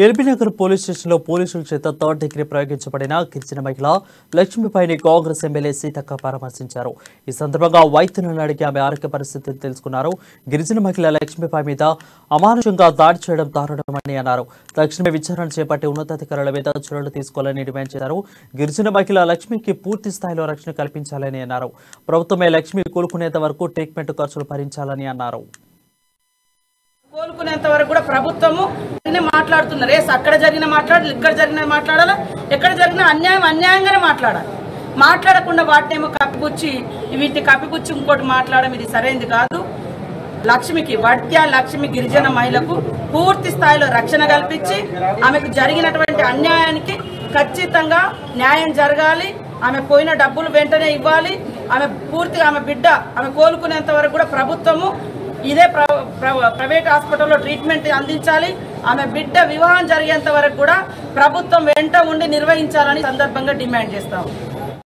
LB Nagar police స్టేషన్లో పోలీసుల చేత థర్డ్ డిగ్రీ ప్రయోగించబడిన గిరిజన మహిళ లక్ష్మిపైని కాంగ్రెస్ ఎమ్మెల్యే సీతక్క పరామర్శించారు. ఈ సందర్భంగా వైద్యులను అడిగి ఆమె ఆరోగ్య పరిస్థితిని తెలుసుకున్నారు. గిరిజన మహిళ లక్ష్మిపై మీద అమానుషంగా దాడి చేయడం దారుణమని అన్నారు. తక్షణమే విచారణ చేపట్టి ఉన్నతాధికారుల మీద చర్యలు తీసుకోవాలని డిమాండ్ చేశారు. గిరిజన మహిళ లక్ష్మికి పూర్తి స్థాయిలో రక్షణ కల్పించాలని అన్నారు. ప్రభుత్వమే లక్ష్మి కోలుకునేంత వరకు ట్రీట్మెంట్ ఖర్చులు భరించాలని అన్నారు. కోలుకునేంత వరకు కూడా ప్రభుత్వము మాట్లాడుతున్నారు. అక్కడ జరిగిన మాట్లాడాలి, ఇక్కడ జరిగిన మాట్లాడాలి, ఎక్కడ జరిగిన అన్యాయంగానే మాట్లాడాలి. మాట్లాడకుండా వాటినేమో కప్పిపుచ్చి వీటిని కప్పిపుచ్చి ఇంకోటి మాట్లాడడం ఇది సరైనది కాదు. లక్ష్మికి లక్ష్మి గిరిజన మహిళకు పూర్తి స్థాయిలో రక్షణ కల్పించి ఆమెకు జరిగినటువంటి అన్యాయానికి ఖచ్చితంగా న్యాయం జరగాలి. ఆమె పోయిన డబ్బులు వెంటనే ఇవ్వాలి. ఆమె పూర్తిగా ఆమె బిడ్డ ఆమె కోలుకునేంత వరకు కూడా ప్రభుత్వము ఇదే ప్రైవేట్ హాస్పిటల్లో ట్రీట్మెంట్ అందించాలి. ఆమె బిడ్డ వివాహం జరిగేంత వరకు కూడా ప్రభుత్వం వెంట ఉండి నిర్వహించాలని సందర్భంగా డిమాండ్ చేస్తాము.